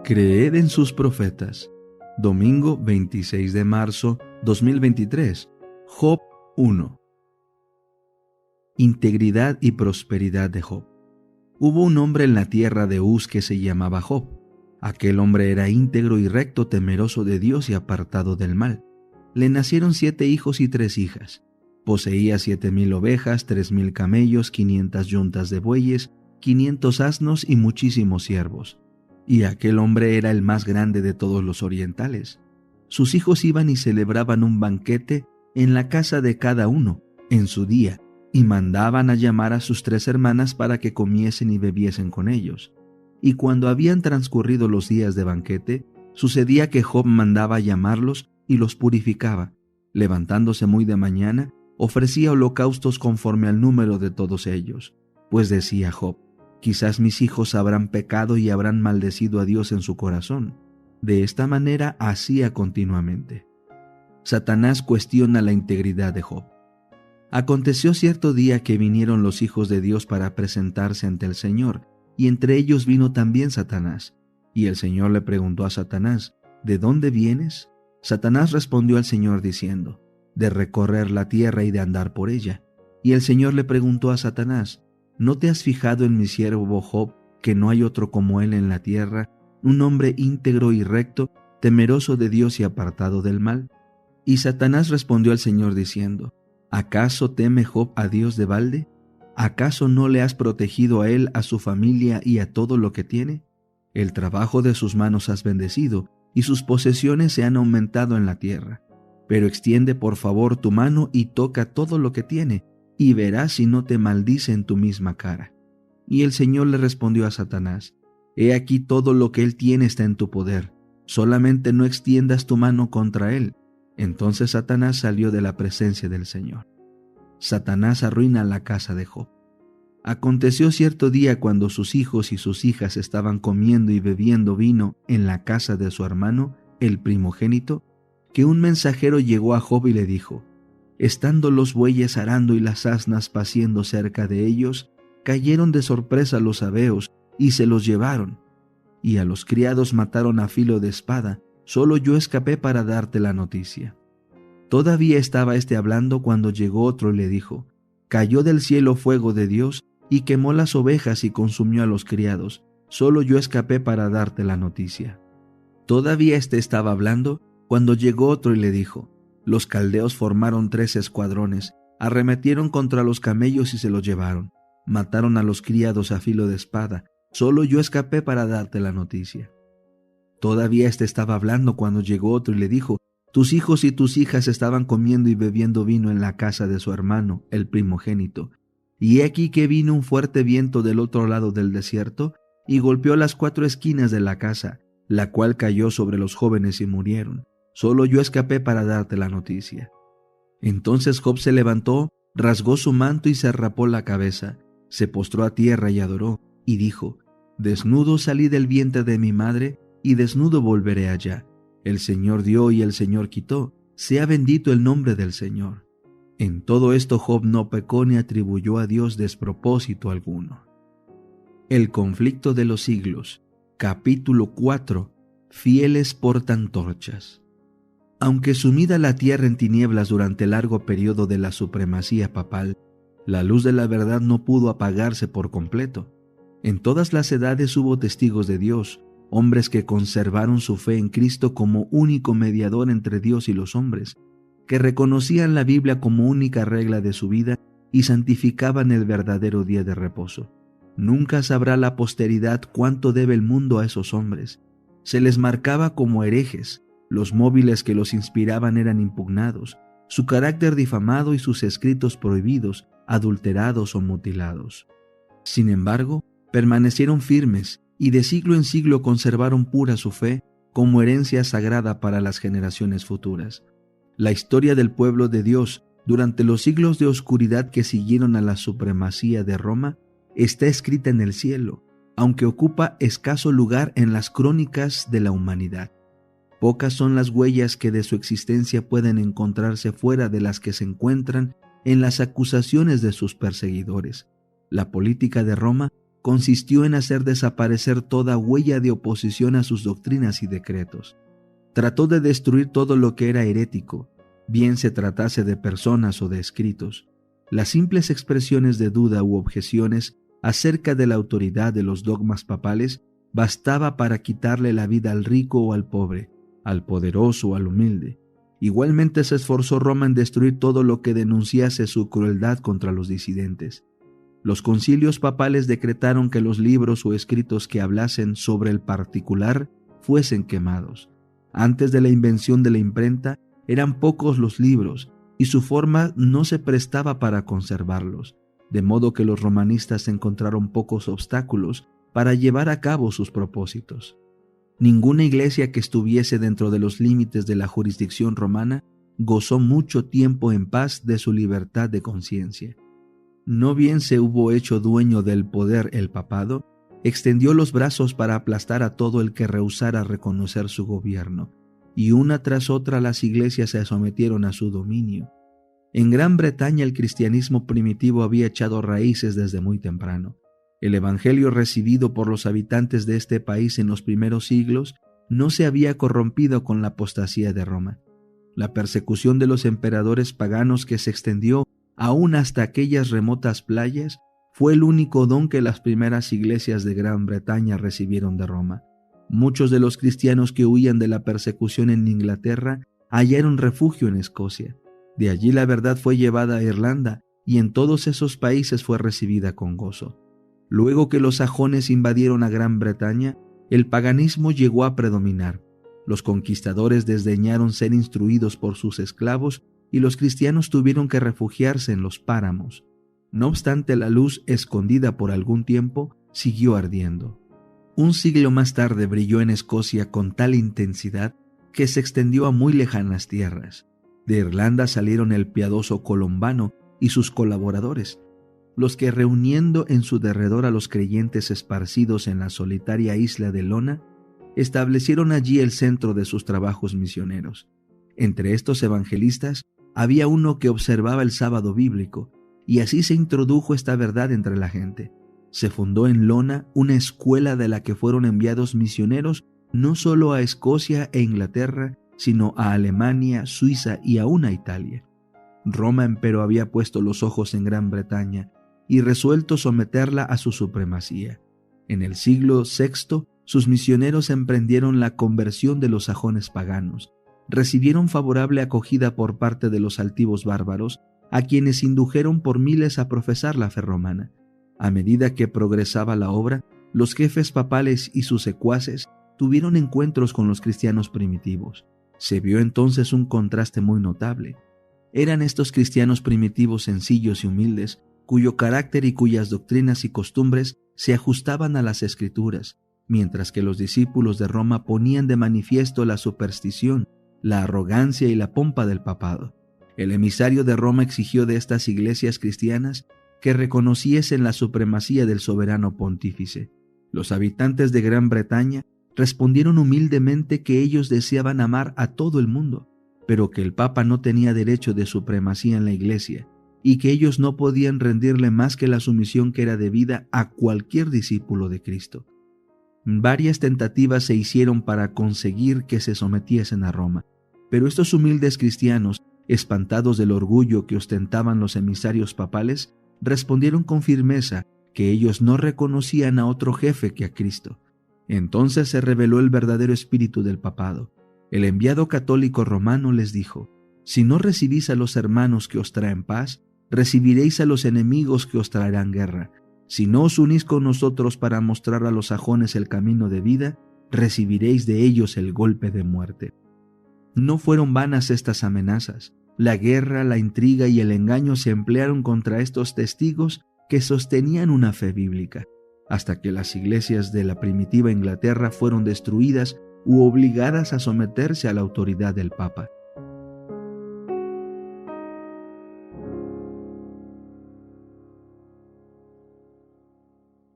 Creed en sus profetas. Domingo 26 de marzo 2023. Job 1. Integridad y prosperidad de Job. Hubo un hombre en la tierra de Uz que se llamaba Job. Aquel hombre era íntegro y recto, temeroso de Dios y apartado del mal. Le nacieron 7 hijos y 3 hijas. Poseía 7,000 ovejas, 3,000 camellos, 500 yuntas de bueyes, 500 asnos y muchísimos siervos. Y aquel hombre era el más grande de todos los orientales. Sus hijos iban y celebraban un banquete en la casa de cada uno, en su día, y mandaban a llamar a sus 3 hermanas para que comiesen y bebiesen con ellos. Y cuando habían transcurrido los días de banquete, sucedía que Job mandaba a llamarlos y los purificaba. Levantándose muy de mañana, ofrecía holocaustos conforme al número de todos ellos. Pues decía Job: quizás mis hijos habrán pecado y habrán maldecido a Dios en su corazón. De esta manera hacía continuamente. Satanás cuestiona la integridad de Job. Aconteció cierto día que vinieron los hijos de Dios para presentarse ante el Señor, y entre ellos vino también Satanás. Y el Señor le preguntó a Satanás: ¿de dónde vienes? Satanás respondió al Señor diciendo: de recorrer la tierra y de andar por ella. Y el Señor le preguntó a Satanás: ¿no te has fijado en mi siervo Job, que no hay otro como él en la tierra, un hombre íntegro y recto, temeroso de Dios y apartado del mal? Y Satanás respondió al Señor diciendo: ¿acaso teme Job a Dios de balde? ¿Acaso no le has protegido a él, a su familia y a todo lo que tiene? El trabajo de sus manos has bendecido, y sus posesiones se han aumentado en la tierra. Pero extiende por favor tu mano y toca todo lo que tiene, y verás si no te maldice en tu misma cara. Y el Señor le respondió a Satanás: he aquí todo lo que él tiene está en tu poder, solamente no extiendas tu mano contra él. Entonces Satanás salió de la presencia del Señor. Satanás arruina la casa de Job. Aconteció cierto día, cuando sus hijos y sus hijas estaban comiendo y bebiendo vino en la casa de su hermano, el primogénito, que un mensajero llegó a Job y le dijo: estando los bueyes arando y las asnas paciendo cerca de ellos, cayeron de sorpresa los sabeos y se los llevaron. Y a los criados mataron a filo de espada. Solo yo escapé para darte la noticia. Todavía estaba hablando cuando llegó otro y le dijo: cayó del cielo fuego de Dios y quemó las ovejas y consumió a los criados. Solo yo escapé para darte la noticia. Todavía estaba hablando cuando llegó otro y le dijo: los caldeos formaron 3 escuadrones, arremetieron contra los camellos y se los llevaron. Mataron a los criados a filo de espada. Solo yo escapé para darte la noticia. Todavía estaba hablando cuando llegó otro y le dijo: tus hijos y tus hijas estaban comiendo y bebiendo vino en la casa de su hermano, el primogénito. Y he aquí que vino un fuerte viento del otro lado del desierto y golpeó las 4 esquinas de la casa, la cual cayó sobre los jóvenes y murieron. Solo yo escapé para darte la noticia. Entonces Job se levantó, rasgó su manto y se rapó la cabeza, se postró a tierra y adoró, y dijo: desnudo salí del vientre de mi madre, y desnudo volveré allá. El Señor dio y el Señor quitó, sea bendito el nombre del Señor. En todo esto Job no pecó ni atribuyó a Dios despropósito alguno. El conflicto de los siglos. Capítulo 4. Fieles portan torchas. Aunque sumida la tierra en tinieblas durante el largo periodo de la supremacía papal, la luz de la verdad no pudo apagarse por completo. En todas las edades hubo testigos de Dios, hombres que conservaron su fe en Cristo como único mediador entre Dios y los hombres, que reconocían la Biblia como única regla de su vida y santificaban el verdadero día de reposo. Nunca sabrá la posteridad cuánto debe el mundo a esos hombres. Se les marcaba como herejes. Los móviles que los inspiraban eran impugnados, su carácter difamado y sus escritos prohibidos, adulterados o mutilados. Sin embargo, permanecieron firmes y de siglo en siglo conservaron pura su fe como herencia sagrada para las generaciones futuras. La historia del pueblo de Dios durante los siglos de oscuridad que siguieron a la supremacía de Roma está escrita en el cielo, aunque ocupa escaso lugar en las crónicas de la humanidad. Pocas son las huellas que de su existencia pueden encontrarse fuera de las que se encuentran en las acusaciones de sus perseguidores. La política de Roma consistió en hacer desaparecer toda huella de oposición a sus doctrinas y decretos. Trató de destruir todo lo que era herético, bien se tratase de personas o de escritos. Las simples expresiones de duda u objeciones acerca de la autoridad de los dogmas papales bastaba para quitarle la vida al rico o al pobre, al poderoso o al humilde. Igualmente se esforzó Roma en destruir todo lo que denunciase su crueldad contra los disidentes. Los concilios papales decretaron que los libros o escritos que hablasen sobre el particular fuesen quemados. Antes de la invención de la imprenta, eran pocos los libros y su forma no se prestaba para conservarlos, de modo que los romanistas encontraron pocos obstáculos para llevar a cabo sus propósitos. Ninguna iglesia que estuviese dentro de los límites de la jurisdicción romana gozó mucho tiempo en paz de su libertad de conciencia. No bien se hubo hecho dueño del poder el papado, extendió los brazos para aplastar a todo el que rehusara reconocer su gobierno, y una tras otra las iglesias se sometieron a su dominio. En Gran Bretaña el cristianismo primitivo había echado raíces desde muy temprano. El evangelio recibido por los habitantes de este país en los primeros siglos no se había corrompido con la apostasía de Roma. La persecución de los emperadores paganos que se extendió aún hasta aquellas remotas playas fue el único don que las primeras iglesias de Gran Bretaña recibieron de Roma. Muchos de los cristianos que huían de la persecución en Inglaterra hallaron refugio en Escocia. De allí la verdad fue llevada a Irlanda y en todos esos países fue recibida con gozo. Luego que los sajones invadieron a Gran Bretaña, el paganismo llegó a predominar. Los conquistadores desdeñaron ser instruidos por sus esclavos y los cristianos tuvieron que refugiarse en los páramos. No obstante, la luz, escondida por algún tiempo, siguió ardiendo. Un siglo más tarde brilló en Escocia con tal intensidad que se extendió a muy lejanas tierras. De Irlanda salieron el piadoso Colombano y sus colaboradores, los que reuniendo en su derredor a los creyentes esparcidos en la solitaria isla de Lona, establecieron allí el centro de sus trabajos misioneros. Entre estos evangelistas había uno que observaba el sábado bíblico, y así se introdujo esta verdad entre la gente. Se fundó en Lona una escuela de la que fueron enviados misioneros no solo a Escocia e Inglaterra, sino a Alemania, Suiza y aún a Italia. Roma, empero, había puesto los ojos en Gran Bretaña y resuelto someterla a su supremacía. En el siglo VI, sus misioneros emprendieron la conversión de los sajones paganos. Recibieron favorable acogida por parte de los altivos bárbaros, a quienes indujeron por miles a profesar la fe romana. A medida que progresaba la obra, los jefes papales y sus secuaces tuvieron encuentros con los cristianos primitivos. Se vio entonces un contraste muy notable. Eran estos cristianos primitivos sencillos y humildes, cuyo carácter y cuyas doctrinas y costumbres se ajustaban a las Escrituras, mientras que los discípulos de Roma ponían de manifiesto la superstición, la arrogancia y la pompa del papado. El emisario de Roma exigió de estas iglesias cristianas que reconociesen la supremacía del soberano pontífice. Los habitantes de Gran Bretaña respondieron humildemente que ellos deseaban amar a todo el mundo, pero que el Papa no tenía derecho de supremacía en la iglesia y que ellos no podían rendirle más que la sumisión que era debida a cualquier discípulo de Cristo. Varias tentativas se hicieron para conseguir que se sometiesen a Roma, pero estos humildes cristianos, espantados del orgullo que ostentaban los emisarios papales, respondieron con firmeza que ellos no reconocían a otro jefe que a Cristo. Entonces se reveló el verdadero espíritu del papado. El enviado católico romano les dijo: si no recibís a los hermanos que os traen paz, recibiréis a los enemigos que os traerán guerra. Si no os unís con nosotros para mostrar a los sajones el camino de vida, recibiréis de ellos el golpe de muerte. No fueron vanas estas amenazas. La guerra, la intriga y el engaño se emplearon contra estos testigos que sostenían una fe bíblica, hasta que las iglesias de la primitiva Inglaterra fueron destruidas u obligadas a someterse a la autoridad del Papa.